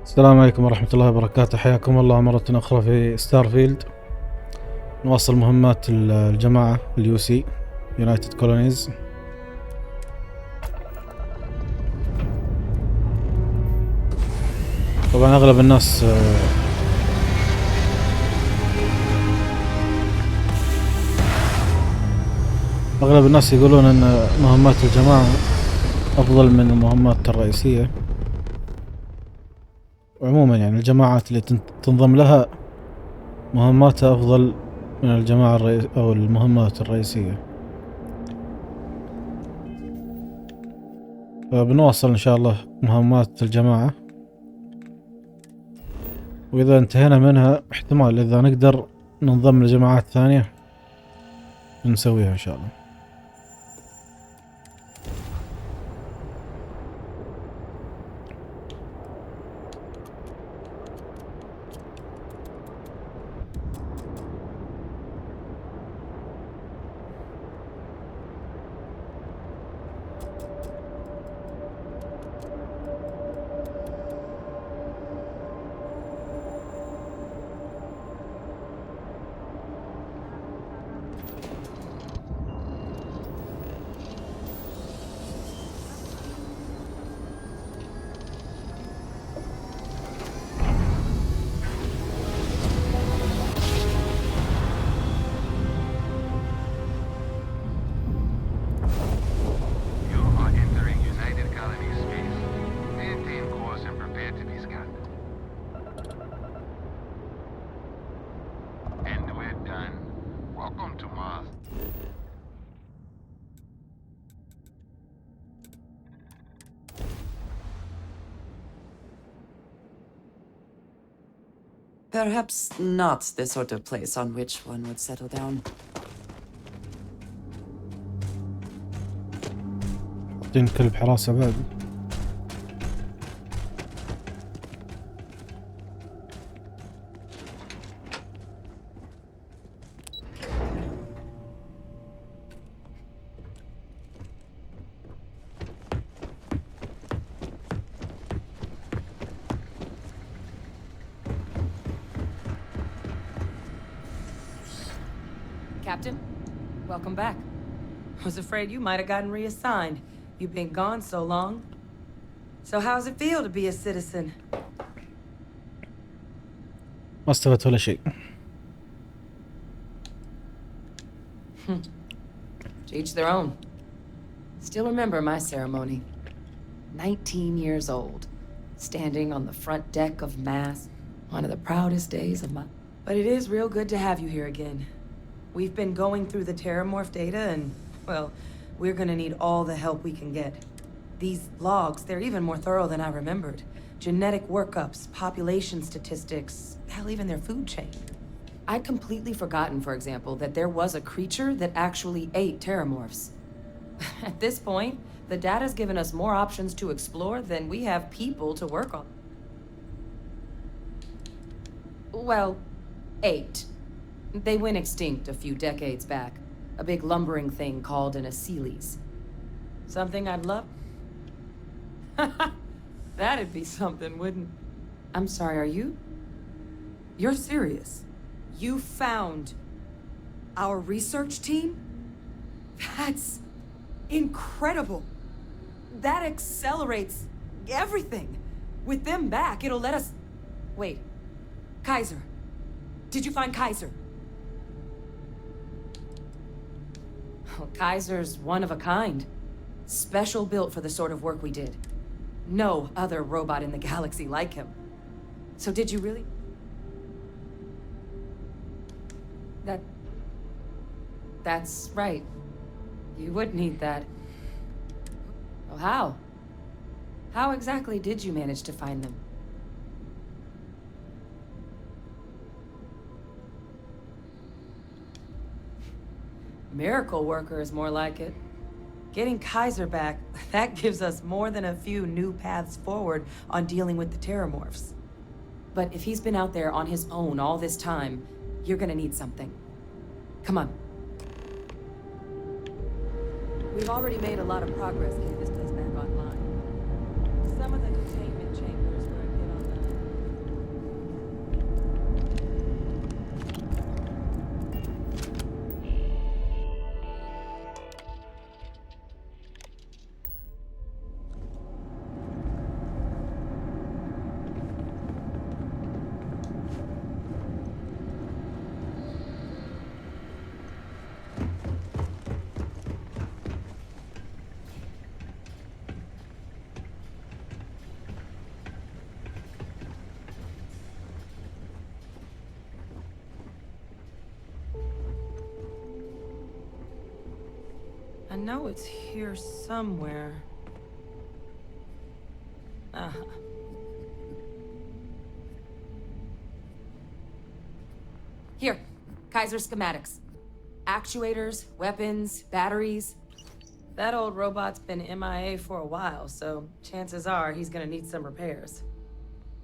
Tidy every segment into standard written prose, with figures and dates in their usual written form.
السلام عليكم ورحمة الله وبركاته. حياكم الله مرة أخرى في ستارفيلد. نواصل مهمات الجماعة اليو سي يونايتد كولونيز. طبعا أغلب الناس يقولون أن مهمات الجماعة أفضل من المهمات الرئيسية، وعموما يعني الجماعات اللي تنضم لها مهماتها أفضل من الجماعة أو المهمات الرئيسية. فبنواصل إن شاء الله مهمات الجماعة، وإذا انتهينا منها احتمال إذا نقدر ننضم لجماعات ثانية نسويها إن شاء الله. Perhaps not the sort of place on which one would settle down. حاطين كلب حراسة بعد. Captain, welcome back. Was afraid you might have gotten reassigned. You've been gone so long. So how's it feel to be a citizen? ما استفدت ولا شيء. To each their own. Still remember my ceremony. 19 years old, standing on the front deck of Mass. One of the proudest days of my... But it is real good to have you here again. We've been going through the Terramorph data and, well, we're gonna need all the help we can get. These logs, they're even more thorough than I remembered. Genetic workups, population statistics, hell, even their food chain. I'd completely forgotten, for example, that there was a creature that actually ate Terramorphs. At this point, the data's given us more options to explore than we have people to work on. Well, 8. They went extinct a few decades back. A big lumbering thing called an Achilles. Something I'd love? That'd be something, wouldn't... I'm sorry, are you? You're serious? You found our research team? That's incredible. That accelerates everything. With them back, it'll let us... Wait. Kaiser. Did you find Kaiser? Kaiser's one of a kind. Special built for the sort of work we did. No other robot in the galaxy like him. So did you really? That's right. You would need that. Well, how? How exactly did you manage to find them? Miracle worker is more like it. Getting Kaiser back, that gives us more than a few new paths forward on dealing with the Terramorphs. But if he's been out there on his own all this time, you're gonna need something. Come on. We've already made a lot of progress getting this place back online. Some of the containment chambers were a bit on the know it's here somewhere. Here, Kaiser schematics. Actuators, weapons, batteries. That old robot's been MIA for a while, so chances are he's gonna need some repairs.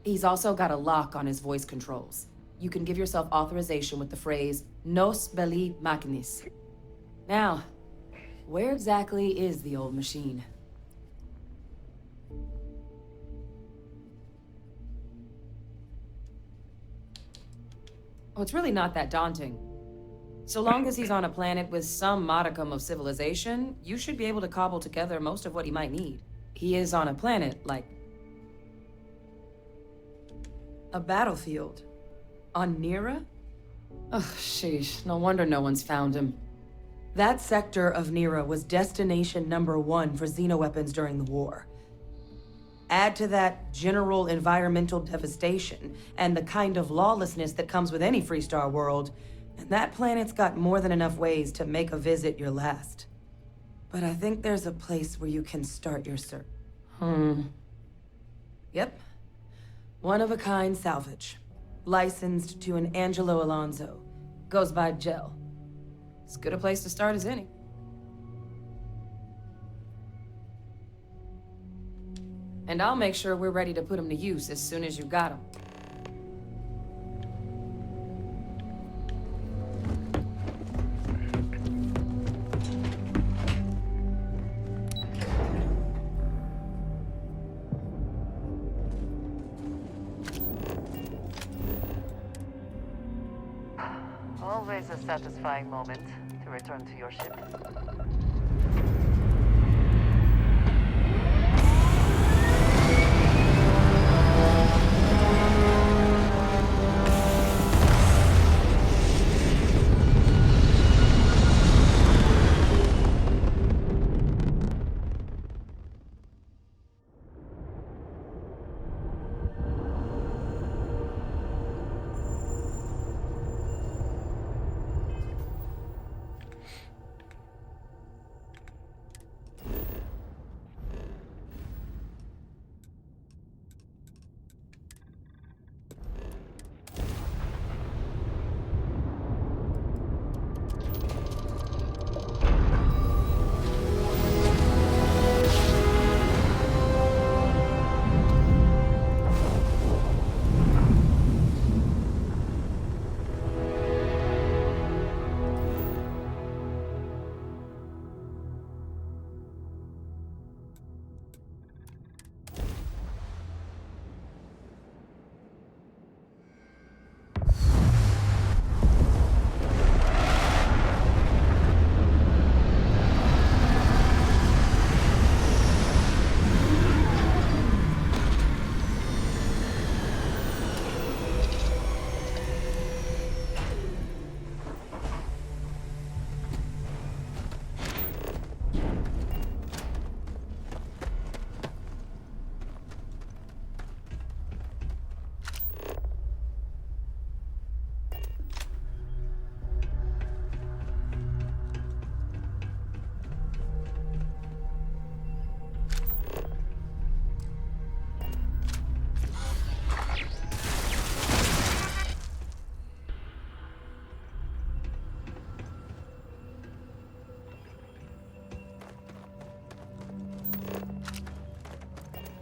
He's also got a lock on his voice controls. You can give yourself authorization with the phrase, Nos belli machinis. Now, where exactly is the old machine? Oh, it's really not that daunting. So long as he's on a planet with some modicum of civilization, you should be able to cobble together most of what he might need. He is on a planet, like... a battlefield. On Nira? Ugh, sheesh. No wonder no one's found him. That sector of Nira was destination #1 for xenoweapons during the war. Add to that general environmental devastation and the kind of lawlessness that comes with any Freestar world, and that planet's got more than enough ways to make a visit your last. But I think there's a place where you can start your search. Yep. One-of-a-kind salvage. Licensed to an Angelo Alonso. Goes by Gel. As good a place to start as any. And I'll make sure we're ready to put him to use as soon as you got him. Always a satisfying moment to return to your ship.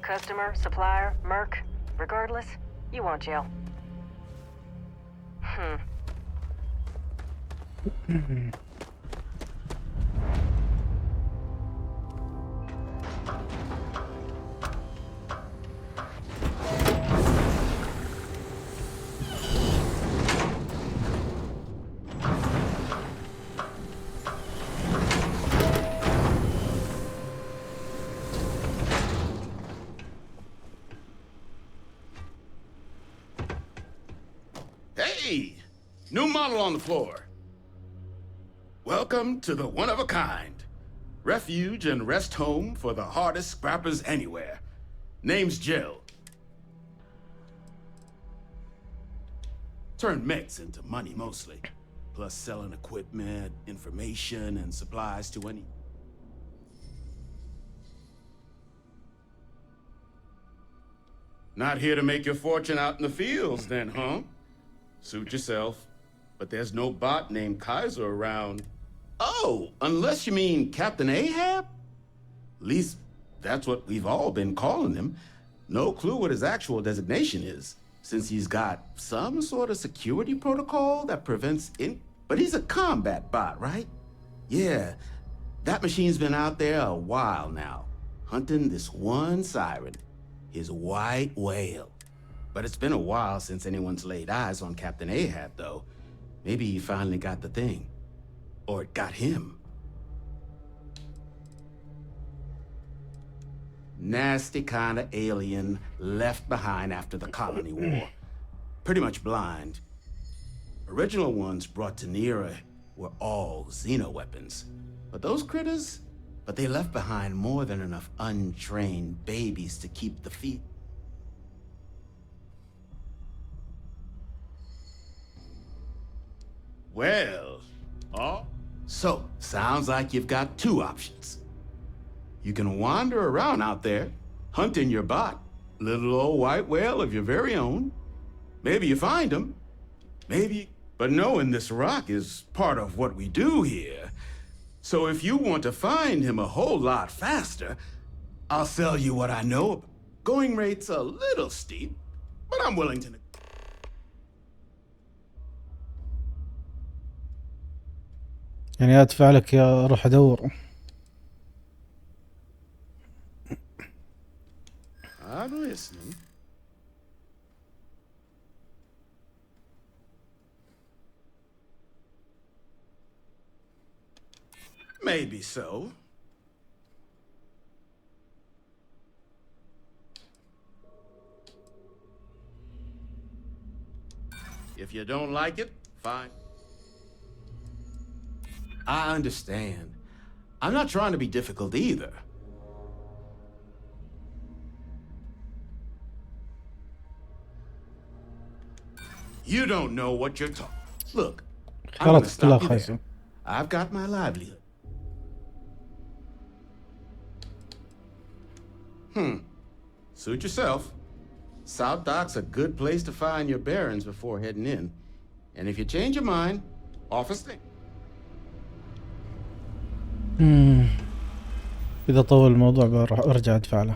Customer, supplier, merc, regardless, you want Gel. Hey! New model on the floor. Welcome to the one-of-a-kind. Refuge and rest home for the hardest scrappers anywhere. Name's Gel. Turn mechs into money mostly. Plus selling equipment, information, and supplies to any... Not here to make your fortune out in the fields then, huh? Suit yourself. But there's no bot named Kaiser around. Oh, unless you mean Captain Ahab? At least that's what we've all been calling him. No clue what his actual designation is, since he's got some sort of security protocol that prevents But he's a combat bot, right? Yeah, that machine's been out there a while now, hunting this one siren, his white whale. But it's been a while since anyone's laid eyes on Captain Ahab, though. Maybe he finally got the thing. Or it got him. Nasty kind of alien left behind after the colony war. Pretty much blind. Original ones brought to Nera were all xeno-weapons. But those critters, they left behind more than enough untrained babies to keep the feet. Well, so sounds like you've got two options. You can wander around out there, hunting your bot, little old white whale of your very own. Maybe you find him, maybe, but knowing this rock is part of what we do here. So if you want to find him a whole lot faster, I'll sell you what I know. Going rate's a little steep, but I'm willing to... يعني ادفع لك يا اروح ادور. I'm listening. Maybe so. If you don't like it, fine. I understand. I'm not trying to be difficult either. You don't know what you're talking. Look, I'm gonna stop you there. I've got my livelihood. Suit yourself. South Dock's a good place to find your bearings before heading in. And if you change your mind, offer stay. إذا طول الموضوع برجع أدفع له.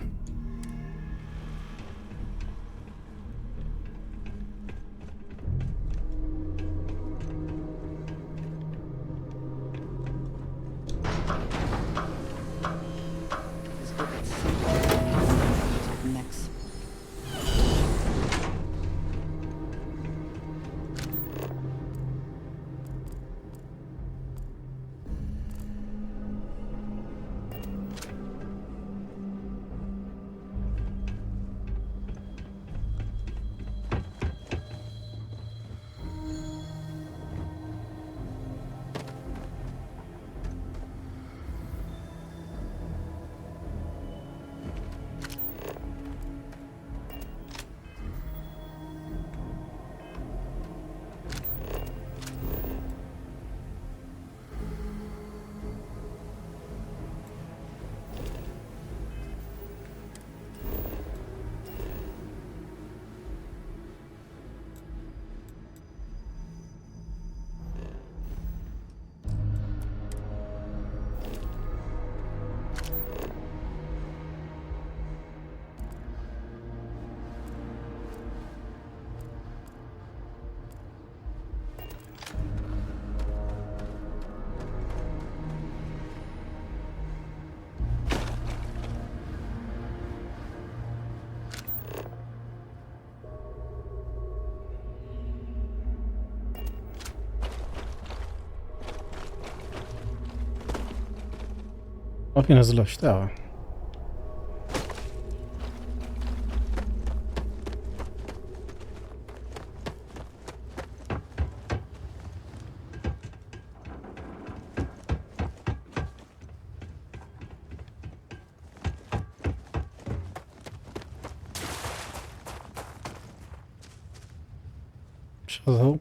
ما في نزله اشتاعه. ايش هذا هو؟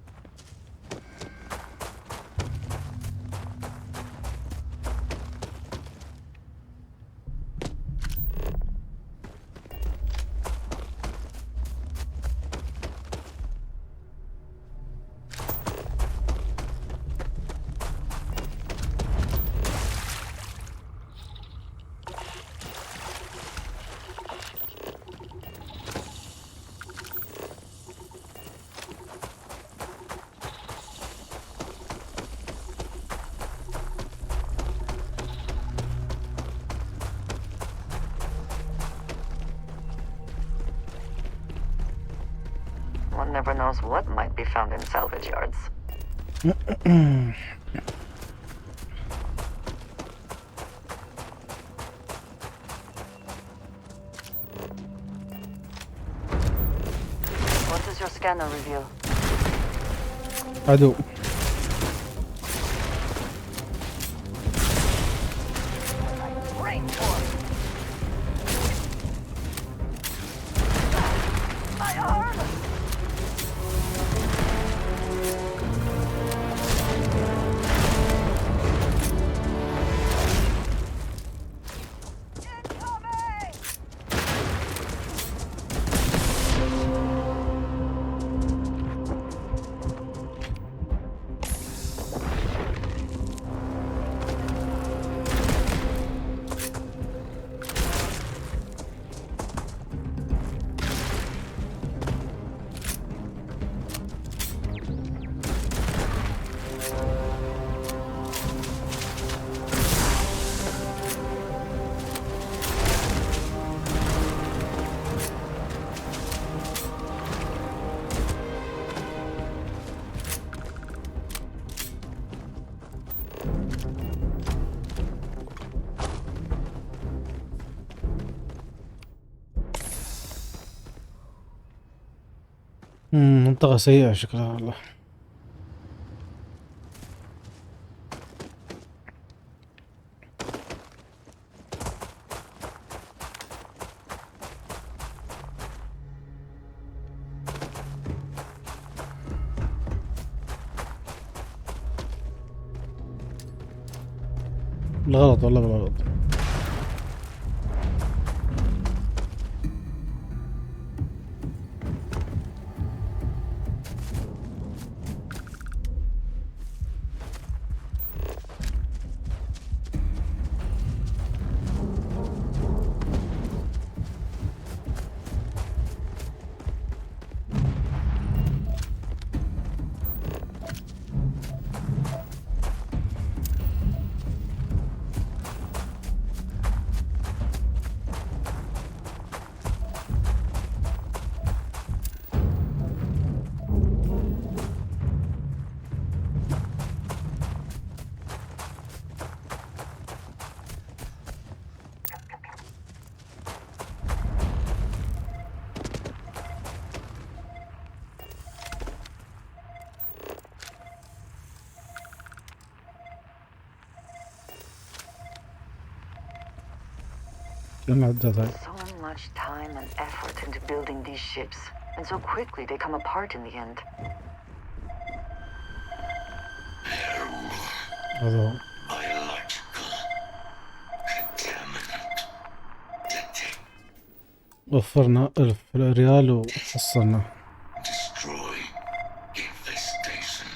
never knows what might be found in salvage yards. What does your scanner reveal? عدو. منطقة سيئة شكلها والله. بالغلط والله بالغلط. So much time and effort into building these ships, and so quickly they come apart in the end. Biological contaminant detect. وفرنا 1000 ريال وحصلنا. Destroy infestation.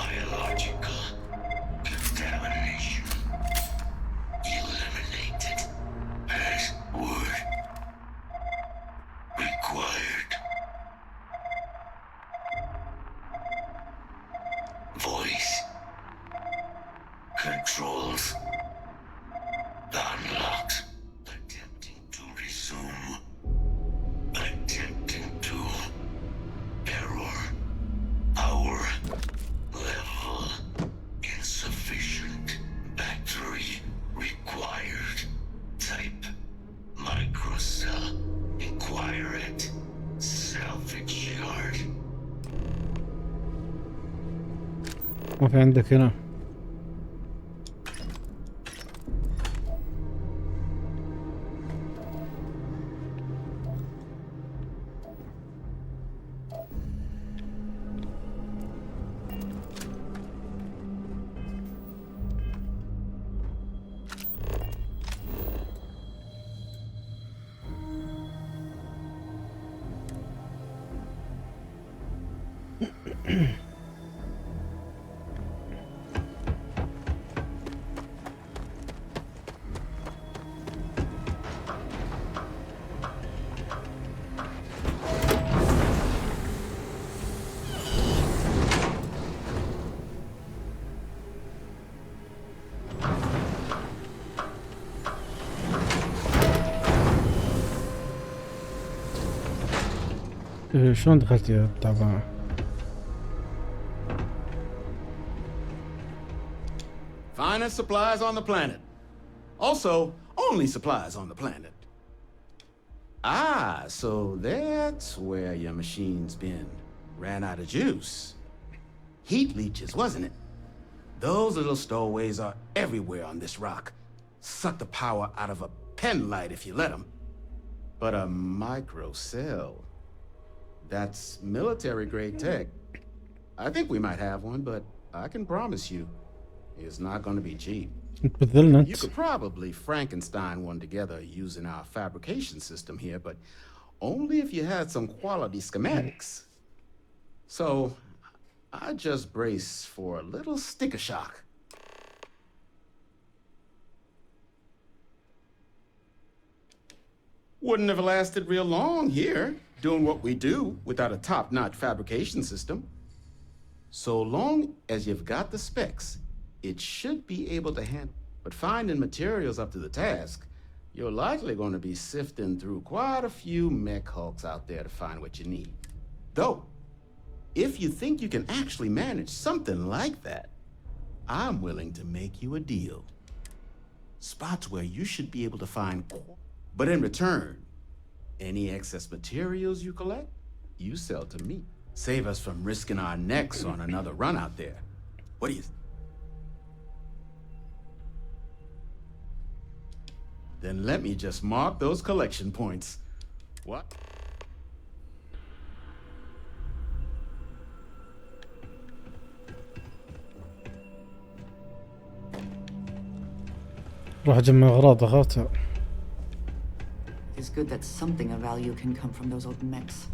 Biological contamination eliminated. Password required. Voice controls unlocked. Attempting to resume. Attempting to. Error. Power level insufficient. Battery required. Type microcell. Inquire at salvage yard. ما في عندك هنا. شلون دخلت يا تعبان؟ Finest supplies on the planet. Also, only supplies on the planet. Ah, so that's where your machine's been. Ran out of juice. Heat leeches, wasn't it? Those little stowaways are everywhere on this rock. Suck the power out of a pen light if you let them. But a micro cell. That's military-grade tech. I think we might have one, but I can promise you, it's not going to be cheap. You could probably Frankenstein one together using our fabrication system here, but only if you had some quality schematics. So, I just brace for a little sticker shock. Wouldn't have lasted real long here, doing what we do without a top-notch fabrication system. So long as you've got the specs, it should be able to handle. But finding materials up to the task, you're likely going to be sifting through quite a few mech hulks out there to find what you need. Though, if you think you can actually manage something like that, I'm willing to make you a deal. Spots where you should be able to find, but in return, any excess materials you collect, you sell to me. Save us from risking our necks on another run out there. What do you think? Then let me just mark those collection points. What? روح اجمع اغراض اخواتها. It's good that something of value can come from those old mechs.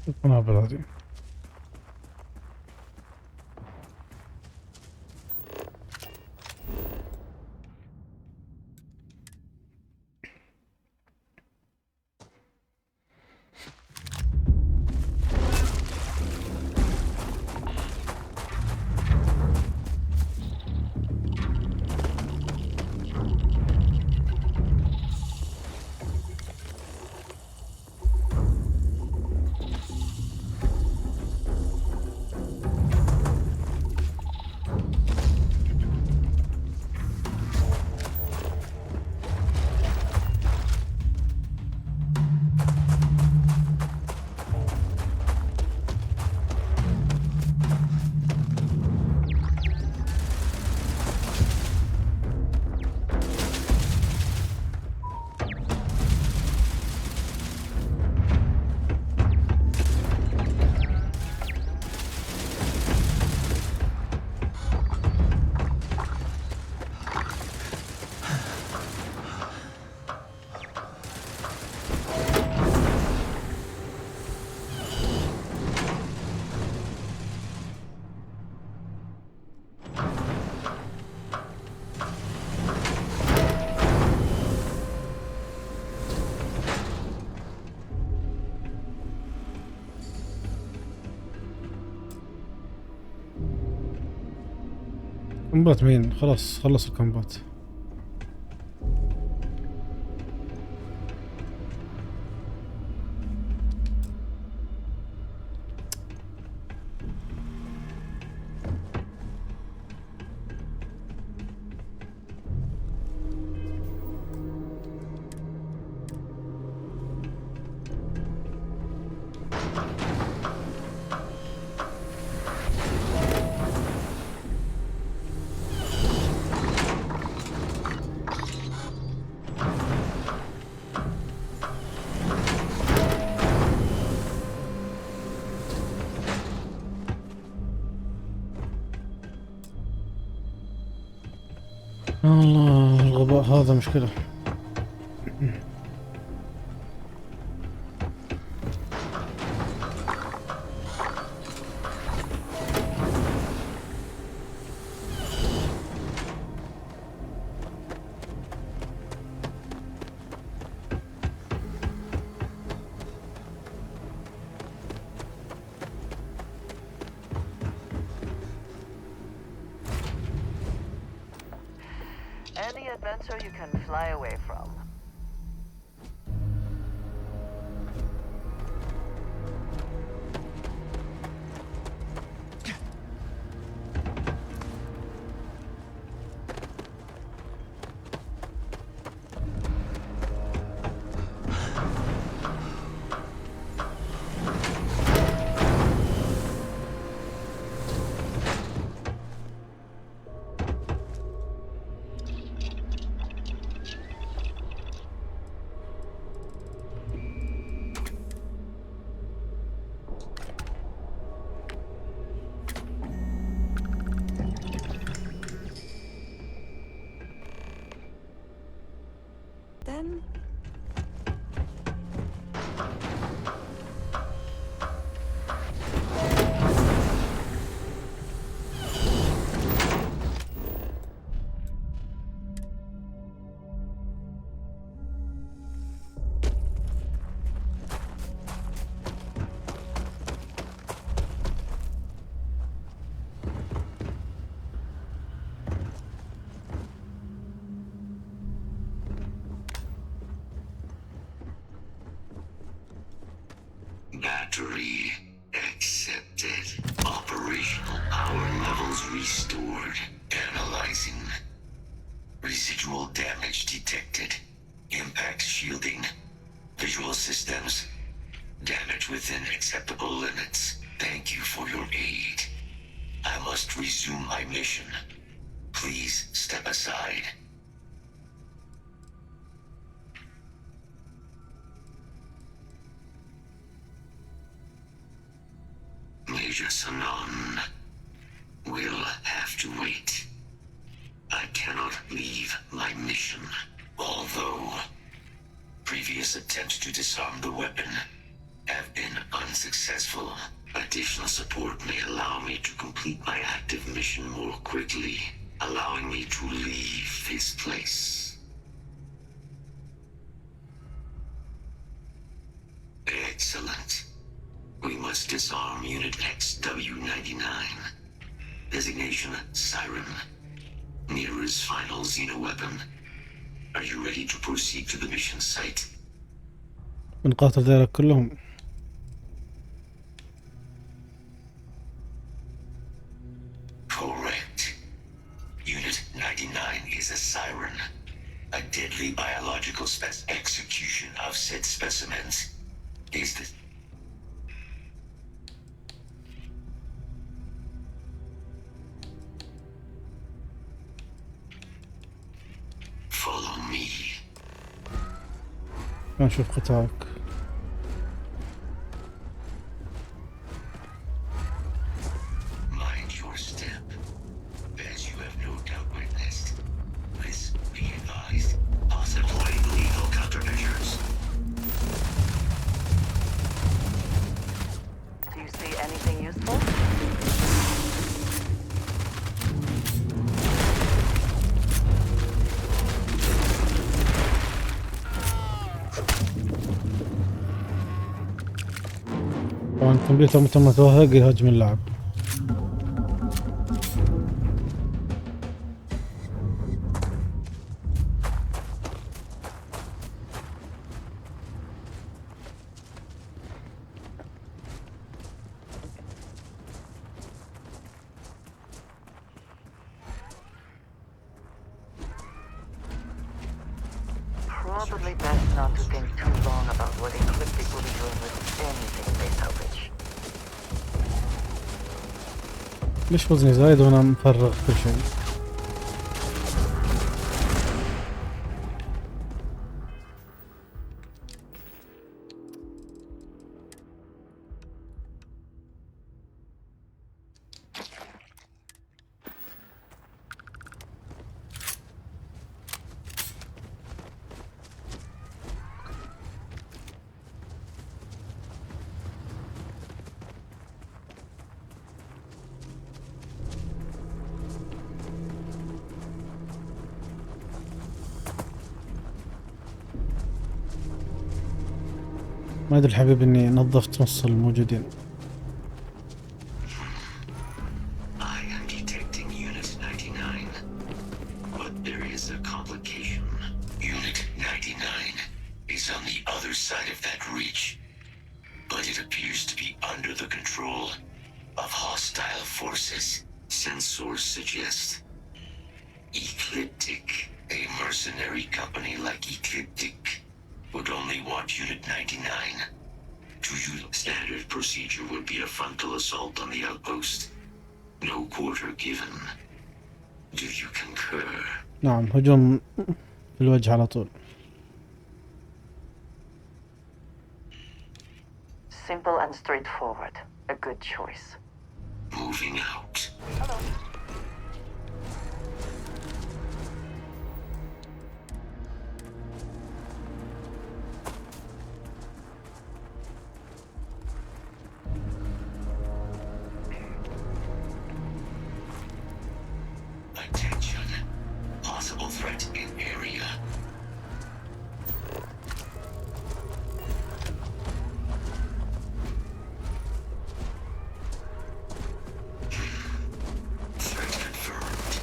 القنابل هذه. كومبات مين؟ خلاص خلص الكومبات. الله الغباء هذا مشكلة. Any adventure you can fly away from. Then Battery accepted. Operational power levels restored. Analyzing. Residual damage detected. Impact shielding. Visual systems. Damage within acceptable limits. Thank you for your aid. I must resume my mission. Please step aside. Major Sanan will have to wait. I cannot leave my mission. Although previous attempts to disarm the weapon have been unsuccessful, additional support may allow me to complete my active mission more quickly, allowing me to leave this place. Excellent. We must disarm Unit XW-99. Designation Siren. Nearest final Xeno weapon. Are you ready to proceed to the mission site? بنقاتل ذلك كلهم. Correct. Unit 99 is a Siren. A deadly biological execution of said specimens is the... Follow me. نشوف قتالك. Mind your step. As you have no doubt witnessed, this, be advised, possibly legal countermeasures. do you see anything useful? طبعا الكمبيوتر متى ما توهق يهاجم اللعب. not to think too long about what Ecliptic will be doing with anything they salvage. ليش وزني زايد وانا مفرغ كل شيء؟ ما ادري الحبيب اني نظفت نص الموجودين. I am detecting Unit 99, but there is a complication. Unit 99 is on the other side of that reach, but it appears to be under the control of hostile forces. Sensors suggest Ecliptic, a mercenary company like Ecliptic, would only want Unit 99. To use standard procedure would be a frontal assault on the outpost. No quarter given. Do you concur? نعم، هجوم في الوجه على طول. Simple and straightforward. A good choice. Moving out. Attention. Possible threat in area. Threat confirmed.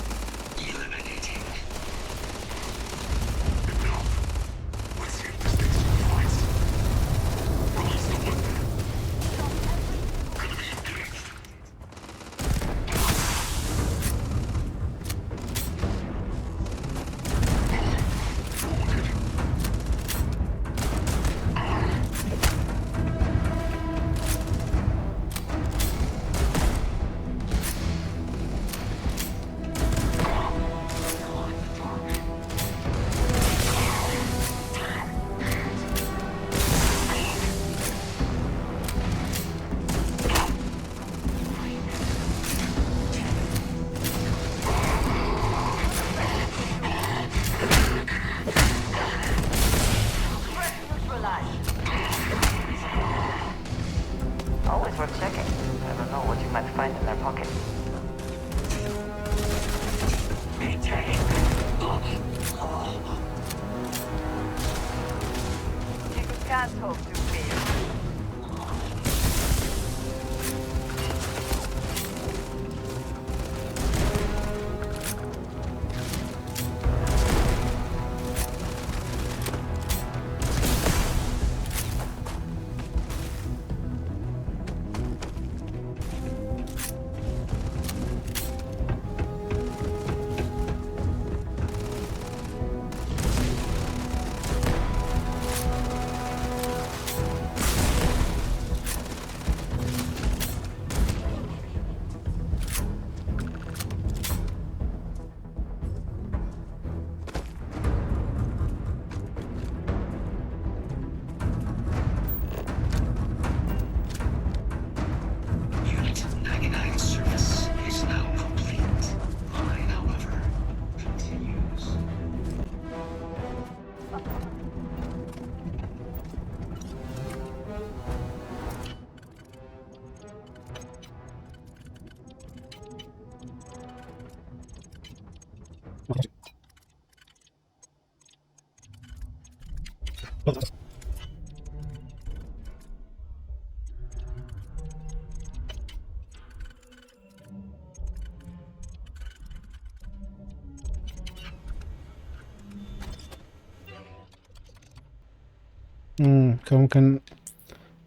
Eliminating. Enough. Let's hit this next point. Release the weapon. Enemy engaged. Always worth checking. Never know what you might find in their pocket. You can't hope to fail. Unit 99 service is now complete. Mine, however, continues. كان ممكن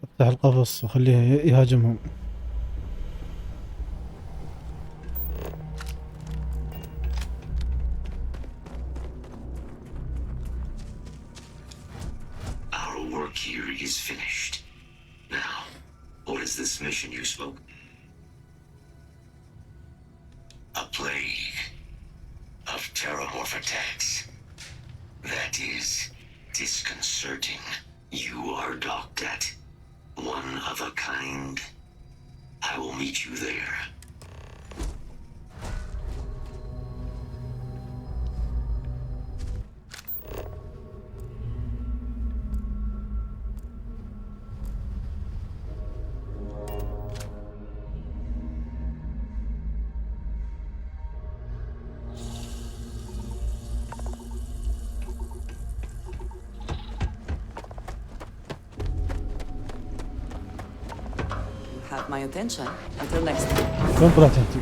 افتح القفص واخليه يهاجمهم. finished. Now, what is this mission you spoke? A plague of terramorph attacks. That is disconcerting. You are docked at one of a kind. I will meet you there. Have my attention. Until next time. وين طلعت انت؟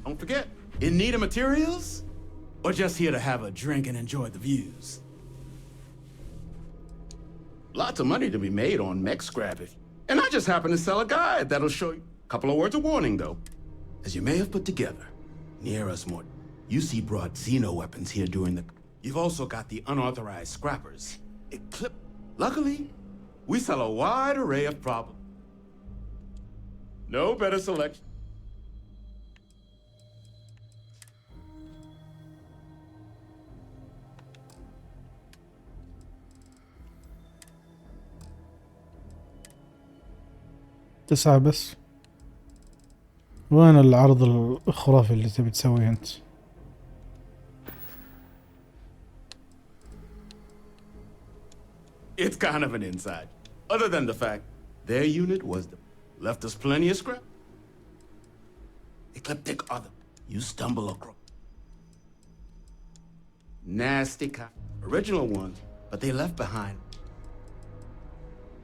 Don't forget, in need of materials? Or just here to have a drink and enjoy the views? Lots of money to be made on mech scrap. And I just happen to sell a guide that'll show you. A couple of words of warning, though. As you may have put together, near us more, UC brought Xeno weapons here during the... You've also got the unauthorized scrappers. Luckily, we sell a wide array of problems. No better selection. تسعة بس. وين العرض الخرافي اللي تبي تسويه انت؟ It's kind of an inside. Other than the fact, their unit was left us plenty of scrap. Ecliptic other. You stumble across. Nasty original ones, but they left behind.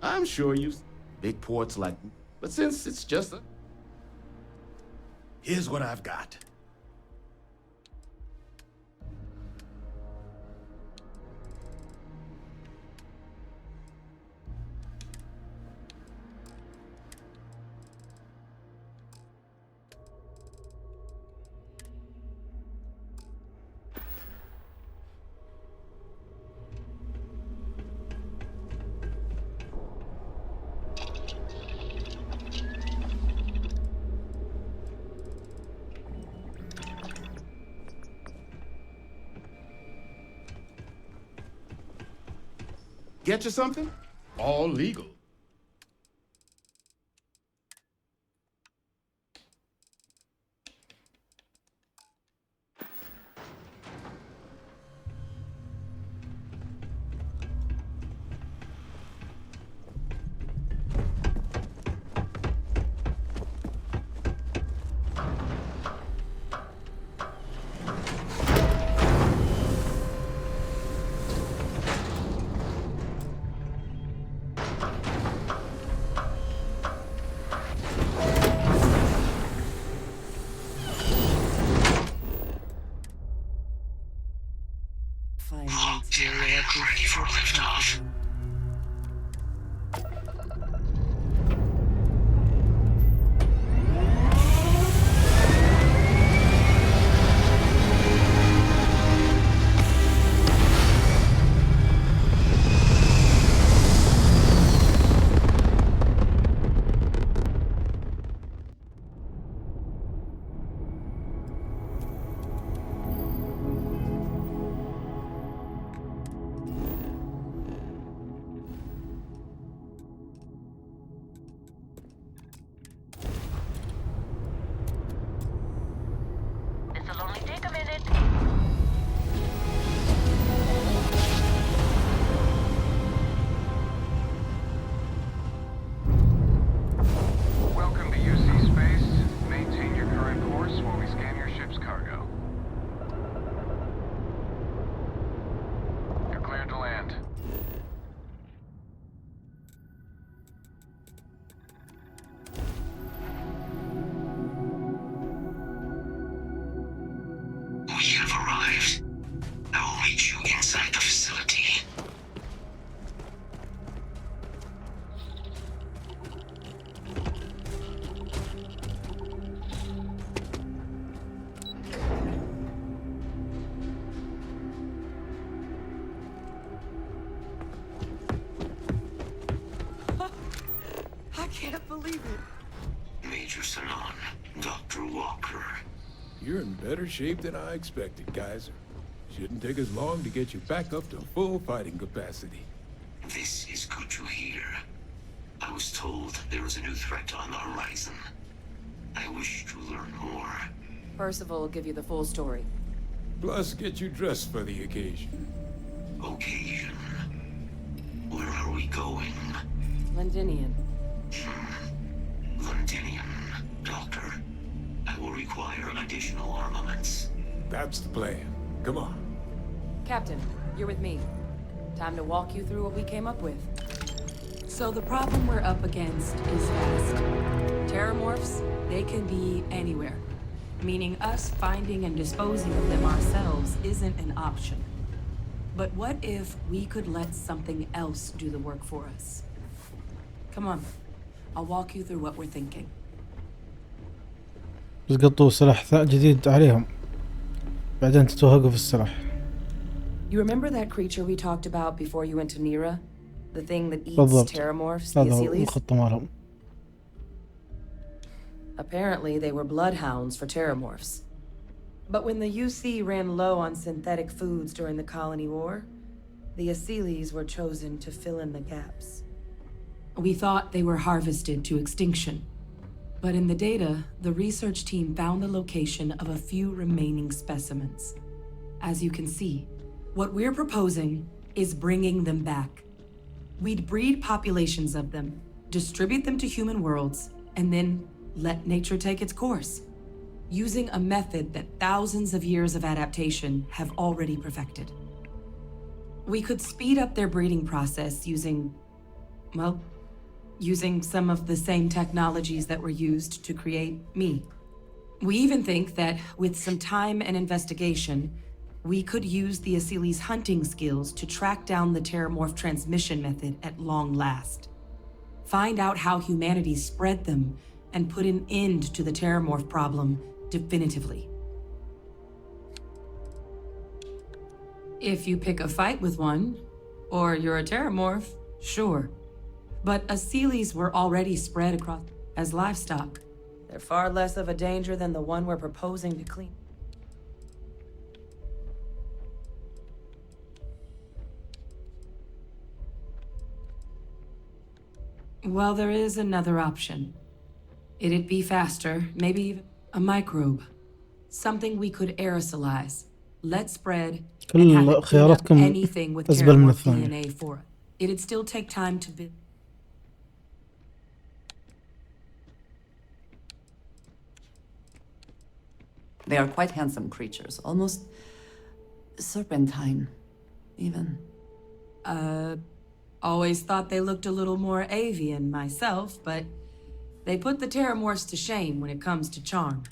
I'm sure you big ports like me. But since it's just a... Here's what I've got. Get you something? All legal. Ready for liftoff. can't believe it. Major Sanan, Dr. Walker. You're in better shape than I expected, Kaiser. Shouldn't take us long to get you back up to full fighting capacity. This is good to hear. I was told there was a new threat on the horizon. I wish to learn more. Percival will give you the full story. Plus, get you dressed for the occasion. Occasion. Where are we going? Londinian. Londinium, Doctor. I will require additional armaments. That's the plan. Come on. Captain, you're with me. Time to walk you through what we came up with. So the problem we're up against is vast. Terramorphs, they can be anywhere. Meaning us finding and disposing of them ourselves isn't an option. But what if we could let something else do the work for us? Come on. I'll walk you through what we're thinking. بس قطوا سلاح جديد عليهم بعدين تتوهقوا في السلاح. You remember that creature we talked about before you went to Nira? The thing that eats بالضبط. terramorphs, the هذا هو Asiles? الخطة مالهم. Apparently they were bloodhounds for terramorphs. But when the UC ran low on synthetic foods during the colony war, the Asiles were chosen to fill in the gaps. We thought they were harvested to extinction. But in the data, the research team found the location of a few remaining specimens. As you can see, what we're proposing is bringing them back. We'd breed populations of them, distribute them to human worlds, and then let nature take its course, using a method that thousands of years of adaptation have already perfected. We could speed up their breeding process using some of the same technologies that were used to create me. We even think that with some time and investigation, we could use the Asiles' hunting skills to track down the terramorph transmission method at long last. Find out how humanity spread them and put an end to the terramorph problem definitively. If you pick a fight with one, or you're a terramorph, sure. But Asiles were already spread across as livestock. They're far less of a danger than the one we're proposing to clean. Well, there is another option. It'd be faster, maybe even a microbe. Something we could aerosolize, let spread, and have it clean up anything with terramorph DNA for it. It'd still take time to build. They are quite handsome creatures, almost serpentine, even. Always thought they looked a little more avian myself, but they put the terramorphs to shame when it comes to charm.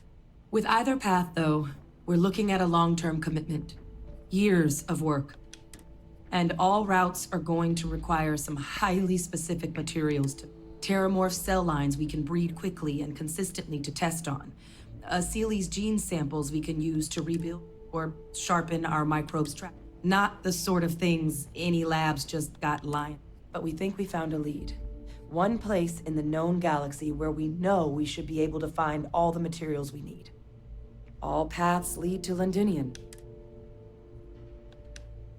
With either path, though, we're looking at a long-term commitment. Years of work. And all routes are going to require some highly specific materials to terramorph cell lines we can breed quickly and consistently to test on. Asiles gene samples we can use to rebuild or sharpen our microbes trap. Not the sort of things any labs just got lying. But we think we found a lead. One place in the known galaxy where we know we should be able to find all the materials we need. All paths lead to Londinium.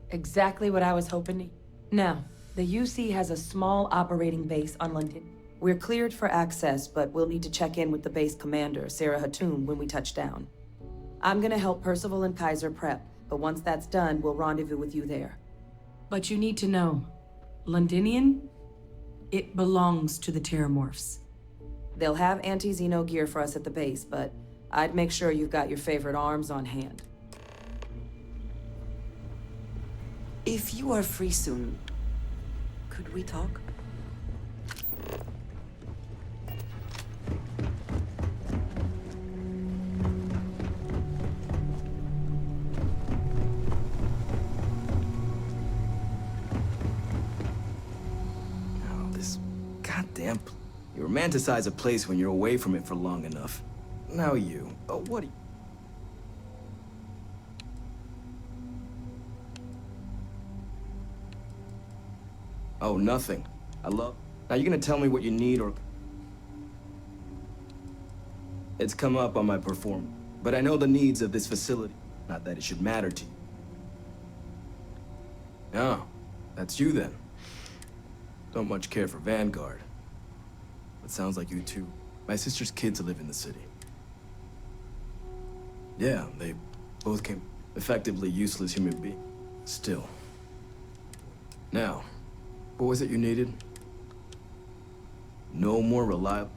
Exactly what I was hoping to. Now, the UC has a small operating base on London. We're cleared for access, but we'll need to check in with the base commander, Sarah Hatoum, when we touch down. I'm gonna help Percival and Kaiser prep, but once that's done, we'll rendezvous with you there. But you need to know, Londinian, it belongs to the terramorphs. They'll have anti-Xeno gear for us at the base, but I'd make sure you've got your favorite arms on hand. If you are free soon, could we talk? Goddamn. You romanticize a place when you're away from it for long enough. Now you. What are you... Oh, nothing. Now you're gonna tell me what you need or... It's come up on my performance, but I know the needs of this facility. Not that it should matter to you. Oh, that's you then. Don't much care for Vanguard. But sounds like you too. My sister's kids live in the city. Yeah, they both came effectively useless human beings. Still. Now, what was it you needed? No more reliable.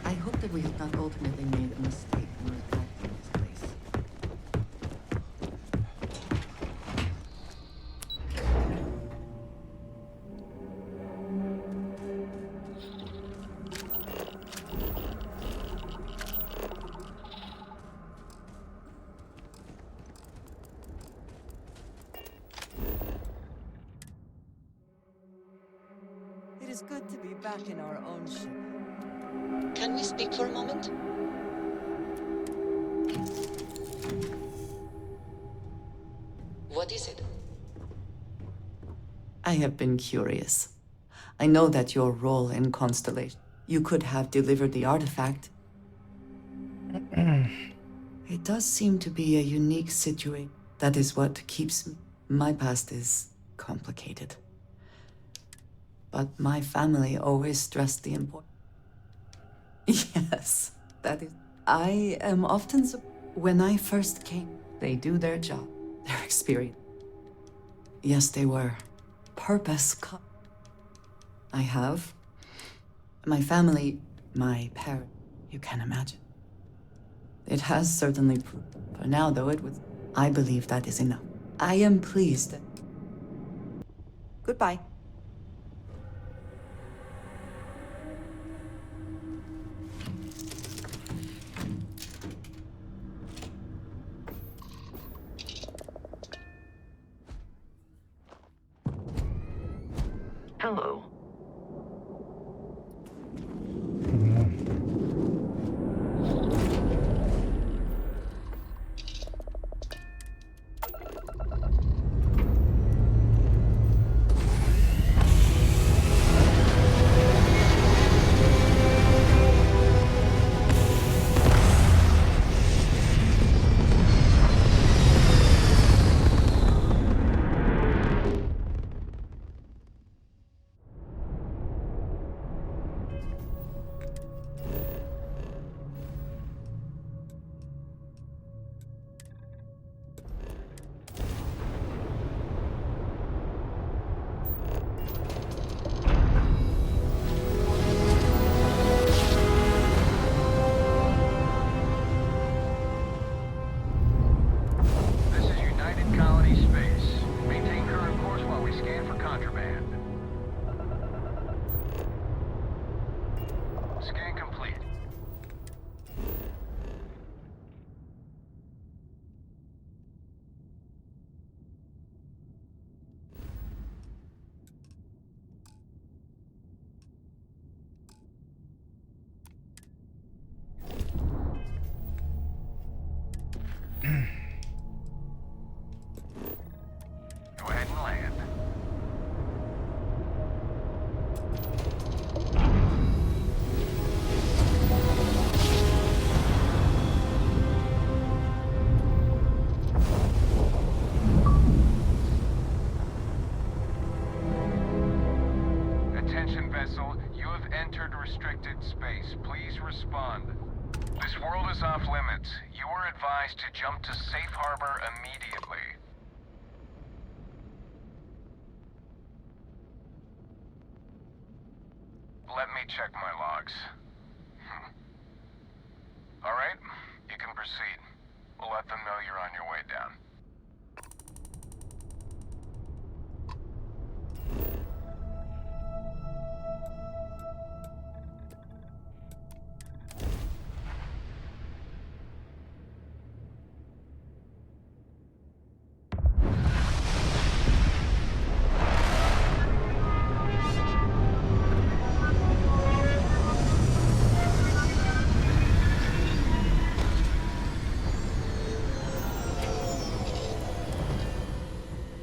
I hope that we have not ultimately made a mistake in reflecting this place. It is good to be back in our own ship. Can we speak for a moment? What is it? I have been curious. I know that your role in Constellation. You could have delivered the artifact. It does seem to be a unique situation. That is what keeps me. My past is complicated. But my family always stressed the importance. Yes, that is. I am often when I first came, they do their job, their experience. Yes, they were. Purpose. I have. My family, my parents, you can imagine. It has certainly proved. For now, though, it was. I believe that is enough. I am pleased that. Goodbye. Hello. Go ahead and land. casualties. Please respond. This world is off limits. You are advised to jump to safe harbor immediately. Let me check my logs. All right, you can proceed. We'll let them know you're on your way down.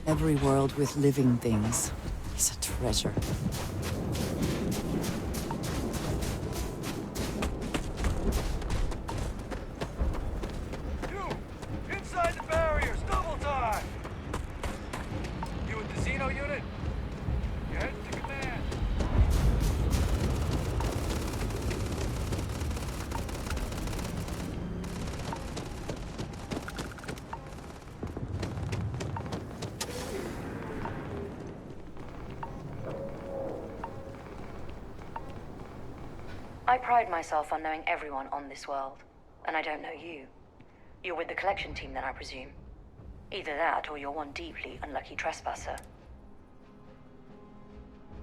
Every world with living things is a treasure. You! Inside the barriers! Double time! You with the Xeno unit? You heading to command. I pride myself on knowing everyone on this world, and I don't know you. You're with the collection team then, I presume. Either that, or you're one deeply unlucky trespasser.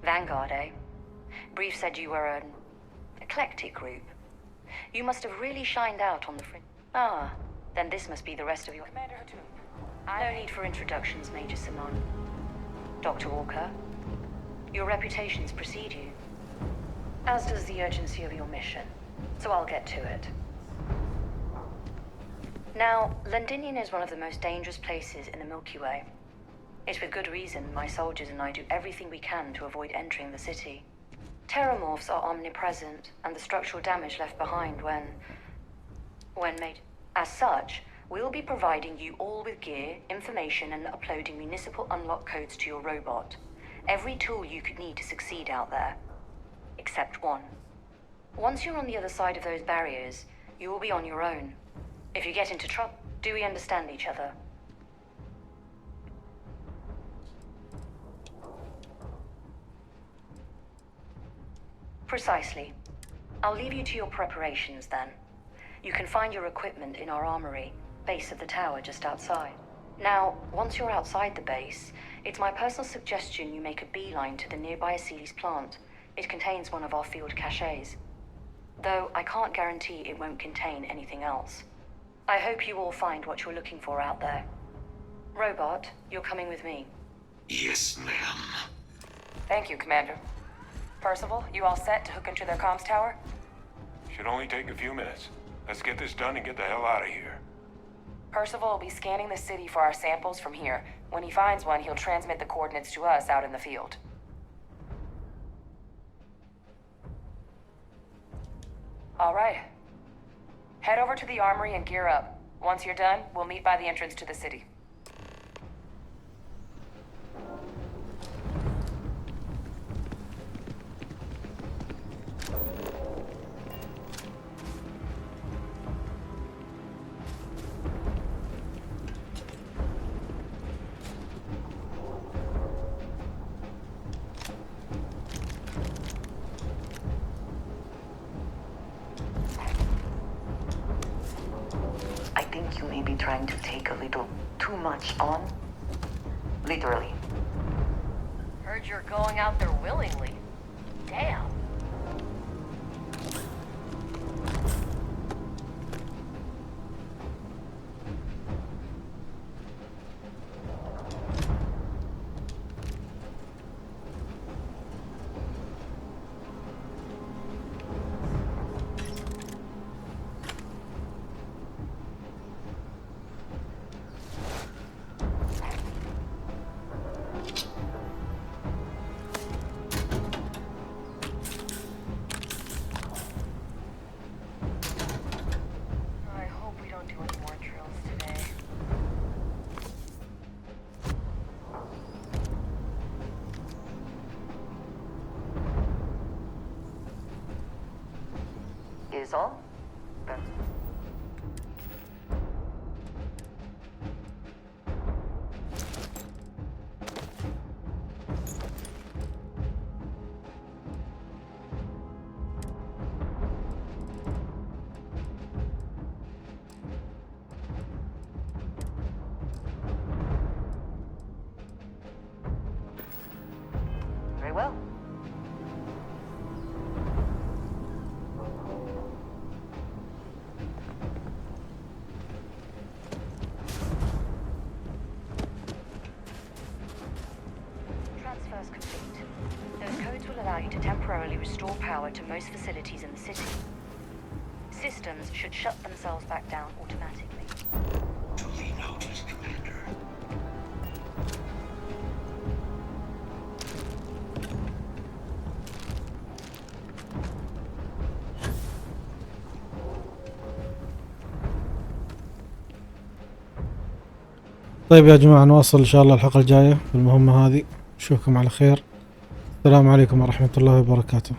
Vanguard, eh? Brief said you were an eclectic group. You must have really shined out on the fringe. Ah, then this must be the rest of your... Commander Hatum. No need for introductions, Major Simon. Dr. Walker, your reputations precede you. As does the urgency of your mission, so I'll get to it. Now, Londinium is one of the most dangerous places in the Milky Way. It's with good reason my soldiers and I do everything we can to avoid entering the city. Terramorphs are omnipresent, and the structural damage left behind when made. As such, we'll be providing you all with gear, information, and uploading municipal unlock codes to your robot. Every tool you could need to succeed out there. Except one. Once you're on the other side of those barriers, you will be on your own. If you get into trouble, do we understand each other? Precisely. I'll leave you to your preparations then. You can find your equipment in our armory, base of the tower just outside. Now, once you're outside the base, it's my personal suggestion you make a beeline to the nearby Aceles plant. It contains one of our field caches. Though I can't guarantee it won't contain anything else. I hope you all find what you're looking for out there. Robot, you're coming with me. Yes, ma'am. Thank you, Commander. Percival, you all set to hook into their comms tower? Should only take a few minutes. Let's get this done and get the hell out of here. Percival will be scanning the city for our samples from here. When he finds one, he'll transmit the coordinates to us out in the field. All right. Head over to the armory and gear up. Once you're done, we'll meet by the entrance to the city. You may be trying to take a little too much on. Literally. Heard you're going out there willingly. Damn. is all. But very well. Transfers complete. Those codes will allow you to temporarily restore power to most facilities in the city. Systems should shut themselves back down automatically. Duly noted, Commander. طيب يا جماعة، نواصل إن شاء الله الحلقة الجاية بالمهمة هذه. نشوفكم على خير. السلام عليكم ورحمة الله وبركاته.